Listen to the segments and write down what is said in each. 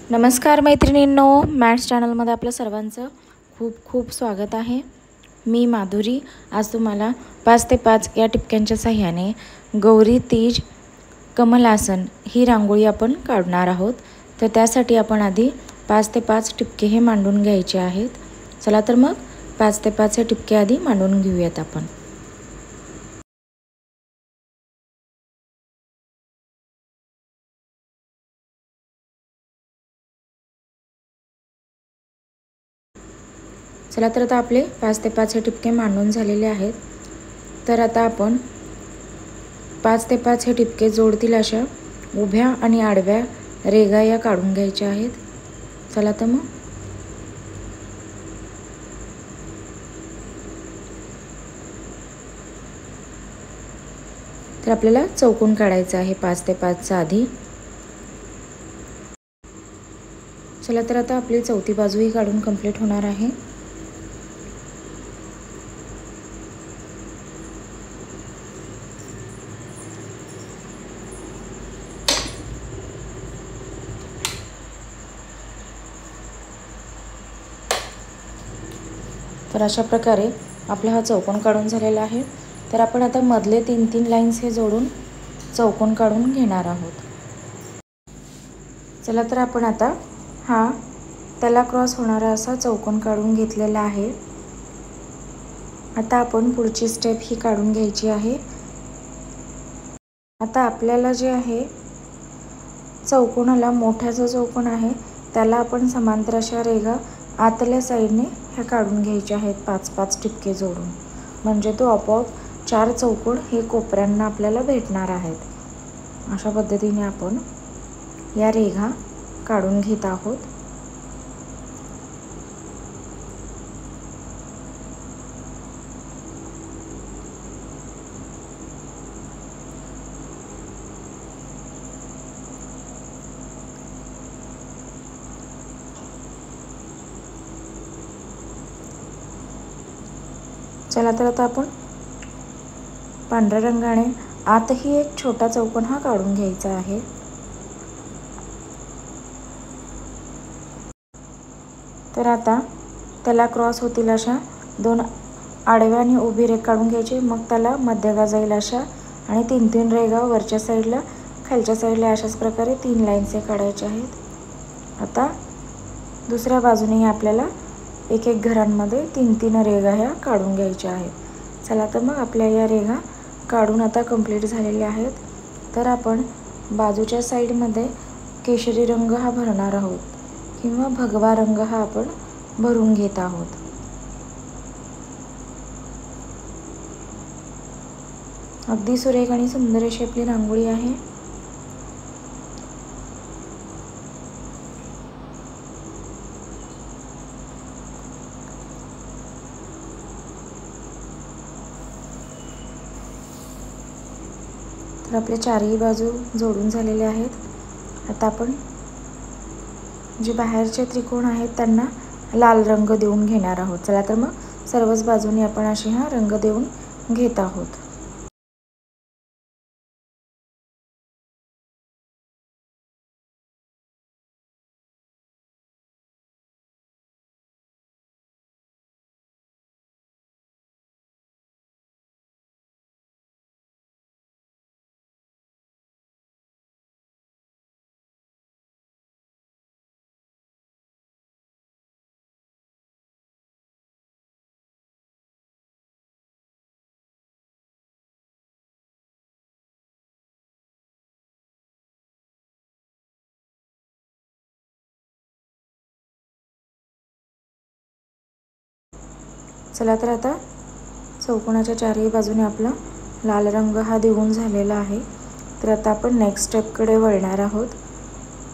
नमस्कार मैत्रिणींनो, मॅथ्स चॅनलमध्ये आपलं सर्वांचं खूप खूप स्वागत आहे. मी माधुरी आज तुम्हाला 5 ते 5 या टिपक्यांच्या सहाय्याने गौरी तीज कमलासन ही रांगोळी आपण काढणार आहोत. तर त्यासाठी आपण आधी 5 ते 5 टिपके हे मांडून घ्यायचे आहेत. चला तर मग 5 ते 5 हे टिपके आधी मांडून घेऊयात आपण. चला तर आता आपले 5 ते 5 हे टिपके मांडून झालेले आहेत. तर आता आपण 5 ते 5 हे टिपके जोडतील अशा उभ्या आणि आडव्या रेघा या काढून घ्यायच्या आहेत. चला तर मग तर आपल्याला चौकोन काढायचा आहे 5 ते 5 चा आधी. चला तर आता आपली चौथी बाजूही काढून कंप्लीट होणार आहे. तर अशा प्रकारे आपला हा चौकोन काढून झालेला आहे. तर आपण आता मधले 3-3 लाईन्स हे जोडून चौकोन काढून घेणार आहोत. चला तर आपण आता हा त्याला क्रॉस होणारा असा चौकोन काढून घेतलेला आहे. आता आपण पुढची स्टेप ही काढून घ्यायची आहे. आता आपल्याला जे आहे चौकोनाला मोठा जो चौकोन आहे त्याला आपण समांतर अशा रेघा आतल्या साईडने ह्या काढून घ्यायच्या आहेत 5-5 टिपके जोडून. म्हणजे तो आपोआप 4 चौकोन हे कोपऱ्यांना आपल्याला भेटणार आहेत. अशा पद्धतीने आपण या रेघा काढून घेत आहोत. चला तर आता आपण पांढऱ्या रंगाने आतही एक छोटा चौकोन हा काढून घ्यायचा आहे. तर आता त्याला क्रॉस होतील अशा 2 आडव्या आणि उभी रेघ काढून घ्यायची. मग त्याला मध्यगा जाईल अशा आणि 3-3 रेघा वरच्या साईडला खालच्या साईडला अशाच प्रकारे 3 लाईन्स हे काढायचे आहेत. आता दुसऱ्या बाजूनेही आपल्याला एक घरांमध्ये 3-3 रेघा ह्या काढून घ्यायच्या आहेत. चला तर मग आपल्या या रेघा काढून आता कंप्लीट झालेल्या आहेत. तर आपण बाजूच्या साईडमध्ये केशरी रंग हा भरणार आहोत किंवा भगवा रंग हा आपण भरून घेत आहोत. अगदी सुरेख आणि सुंदर अशी आपली रांगोळी आहे. तर आपल्या चारही बाजू जोडून झालेल्या आहेत. आता आपण जे बाहेरचे त्रिकोण आहेत त्यांना लाल रंग देऊन घेणार आहोत. चला तर मग सर्वच बाजूनी आपण असे हा रंग देऊन घेत आहोत. चला तर आता चौकोनाच्या चारही बाजूने आपला लाल रंग हा देऊन झालेला आहे. तर आता आपण नेक्स्ट स्टेपकडे वळणार आहोत.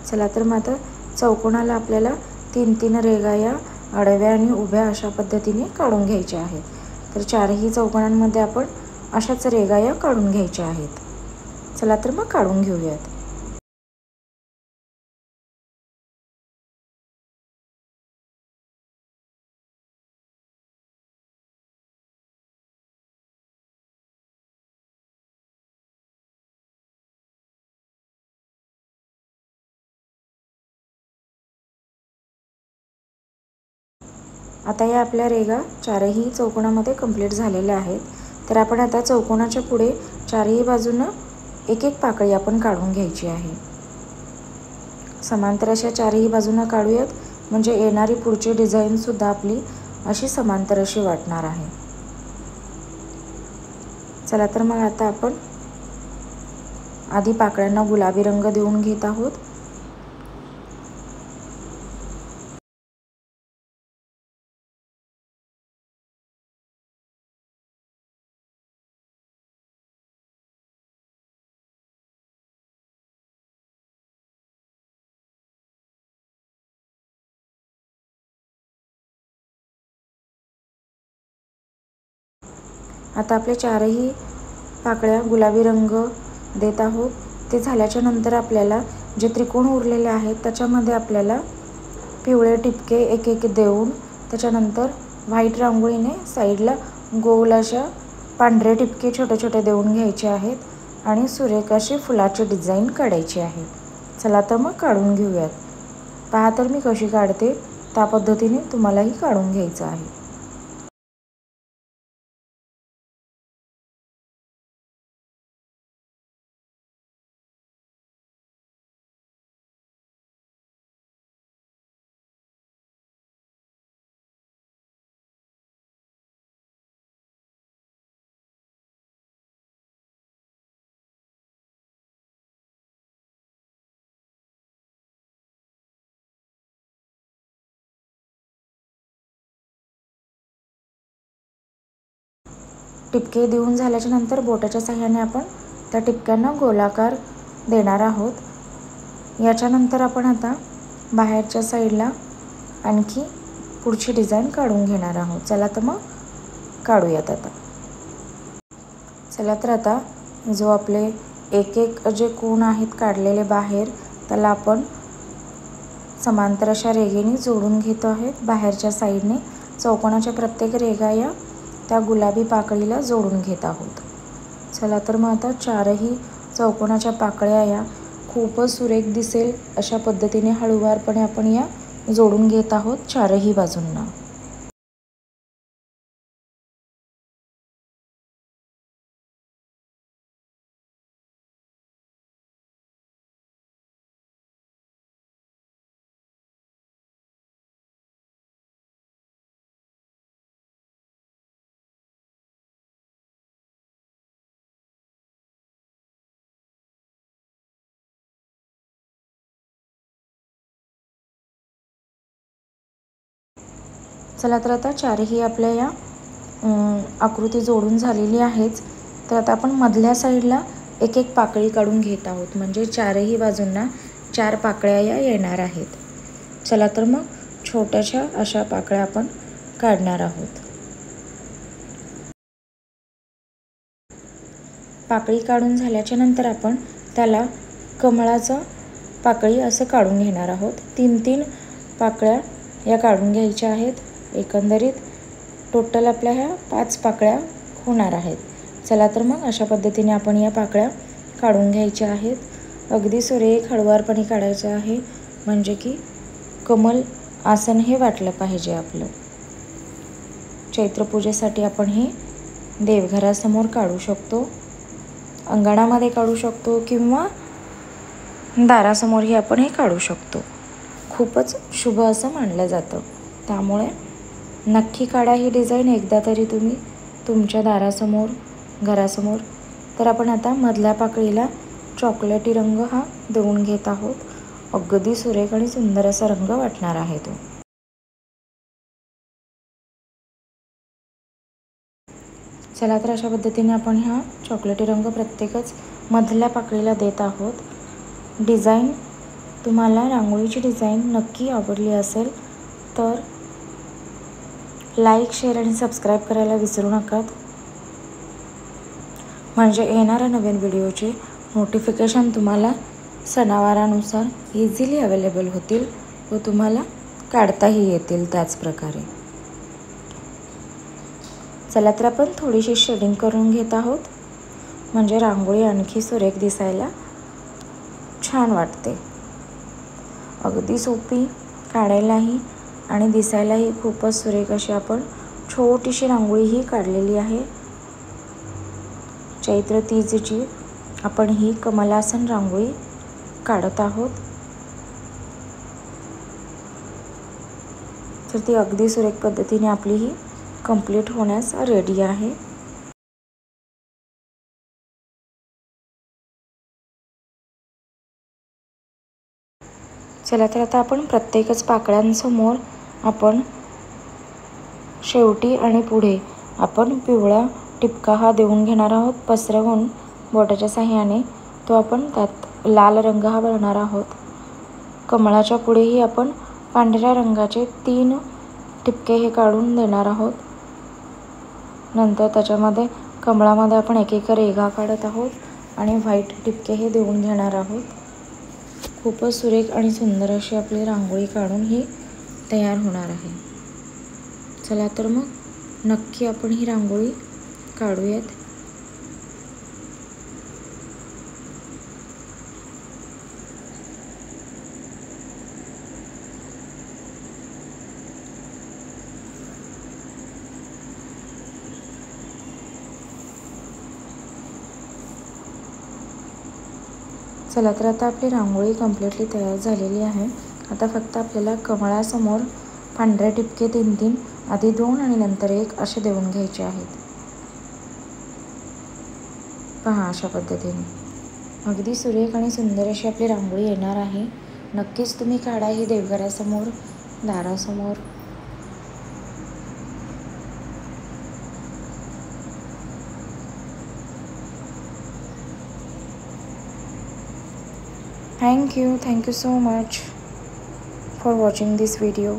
चला तर मग आता चौकोनाला आपल्याला 3-3 रेघा या आडव्या आणि उभ्या अशा पद्धतीने काढून घ्यायच्या आहेत. तर चारही चौकोनांमध्ये आपण अशाच रेघा या काढून घ्यायच्या आहेत. चला तर मग काढून घेऊयात. आता या आपल्या रेघा चारही चौकोनामध्ये कंप्लीट झालेल्या आहेत. तर आपण आता चौकोनाच्या पुढे चारही बाजूनं एक एक पाकळी आपण काढून घ्यायची आहे. समांतर अशा चारही बाजूनं काढूयात, म्हणजे येणारी पुढची डिझाईनसुद्धा आपली अशी समांतर अशी वाटणार आहे. चला तर मग आता आपण आधी पाकळ्यांना गुलाबी रंग देऊन घेत आहोत. आता आपल्या चारही पाकळ्या गुलाबी रंग देत आहोत. ते झाल्याच्या नंतर आपल्याला जे त्रिकोण उरलेले आहेत त्याच्यामध्ये आपल्याला पिवळे टिपके एक एक देऊन त्याच्यानंतर व्हाईट रांगोळीने साईडला गोल अशा पांढरे टिपके छोटे छोटे देऊन घ्यायचे आहेत आणि सुरेख अशी फुलाची डिझाईन काढायची आहे. चला तर मग काढून घेऊयात. पहा तर मी कशी काढते, त्या पद्धतीने तुम्हालाही काढून घ्यायचं आहे. टिपके देऊन झाल्याच्या नंतर बोटाच्या साहाय्याने आपण त्या टिपक्यांना गोलाकार देणार आहोत. याच्यानंतर आपण आता बाहेरच्या साईडला आणखी पुढची डिझाईन काढून घेणार आहोत. चला तर मग काढूयात आता. चला तर आता जो आपले एक एक जे कोण आहेत काढलेले बाहेर, त्याला आपण समांतर अशा रेघेने जोडून घेतो आहोत. बाहेरच्या साईडने चौकोनाच्या प्रत्येक रेघा या त्या गुलाबी पाकळीला जोडून घेत आहोत. चला तर मग आता चारही चौकोनाच्या पाकळ्या या खूपच सुरेख दिसेल अशा पद्धतीने हळूवारपणे आपण या जोडून घेत आहोत चारही बाजूंना. चला तर आता चारही आपल्या या आकृती जोडून झालेली आहेच. तर आता आपण मधल्या साईडला एक एक पाकळी काढून घेत आहोत, म्हणजे चारही बाजूंना चार पाकळ्या या येणार आहेत. चला तर मग छोट्याशा अशा पाकळ्या आपण काढणार आहोत. पाकळी काढून झाल्याच्या नंतर आपण त्याला कमळाचं पाकळी असं काढून घेणार आहोत. 3-3 पाकळ्या या काढून घ्यायच्या आहेत. एकंदरीत टोटल आपल्या ह्या 5 पाकळ्या होणार आहेत. चला तर मग अशा पद्धतीने आपण या पाकळ्या काढून घ्यायच्या आहेत. अगदी सुरेख हळूवारपणे काढायचं आहे, म्हणजे की कमल आसन हे वाटलं पाहिजे आपलं. चैत्रपूजेसाठी आपण हे देवघरासमोर काढू शकतो, अंगणामध्ये काढू शकतो किंवा दारासमोरही आपण हे काढू शकतो. खूपच शुभ असं मानलं जातं. त्यामुळे नक्की काढा ही डिझाईन एकदा तरी तुम्ही तुमच्या दारासमोर, घरासमोर. तर आपण आता मधल्या पाकळीला चॉकलेटी रंग हा देऊन घेत आहोत. अगदी सुरेख आणि सुंदर असा रंग वाटणार आहे तो. चला तर अशा पद्धतीने आपण हा चॉकलेटी रंग प्रत्येकच मधल्या पाकळीला देत आहोत. डिझाईन तुम्हाला रांगोळीची डिझाईन नक्की आवडली असेल तर लाईक, शेअर आणि सबस्क्राईब करायला विसरू नका, म्हणजे येणाऱ्या नवीन व्हिडिओचे नोटिफिकेशन तुम्हाला सणावारानुसार इझिली अवेलेबल होतील व तुम्हाला काढताही येतील त्याच प्रकारे. चला तर आपण थोडीशी शेडिंग करून घेत आहोत, म्हणजे रांगोळी आणखी सुरेख दिसायला छान वाटते. अगदी सोपी, काढायलाही आणि दिसायलाही खूपच सुरेख अशी आपण छोटीशी रांगोळी ही काढलेली आहे. चैत्र तीजची आपण ही कमलासन रांगोळी काढत आहोत. तर ती अगदी सुरेख पद्धतीने आपली ही कंप्लीट होण्यास रेडी आहे. चला तर आता आपण प्रत्येकच पाकळ्यांसमोर आपण शेवटी आणि पुढे आपण पिवळा टिपका हा देऊन घेणार आहोत. पसरवून बोटाच्या साहाय्याने तो आपण त्यात लाल रंग हा भरणार आहोत. कमळाच्या पुढेही आपण पांढऱ्या रंगाचे 3 टिपके हे काढून देणार आहोत. नंतर त्याच्यामध्ये कमळामध्ये आपण एक रेघा काढत आहोत आणि व्हाईट टिपके हे देऊन घेणार आहोत. खूपच सुरेख आणि सुंदर अशी आपली रांगोळी काढून ही तयार होणार आहे. चला तर मग नक्की आपण ही रांगोळी काढूयात. चला तर आता आपली रांगोळी कम्प्लिटली तयार झालेली आहे. आता फक्त आपल्याला कमळासमोर पांढरे टिपके 3 आधी 2 आणि नंतर 1 असे देऊन घ्यायचे आहेत. पहा अशा पद्धतीने अगदी सुरेख आणि सुंदर अशी आपली रांगोळी येणार आहे. नक्कीच तुम्ही काढा ही देवघरासमोर, दारासमोर. Thank you so much for watching this video.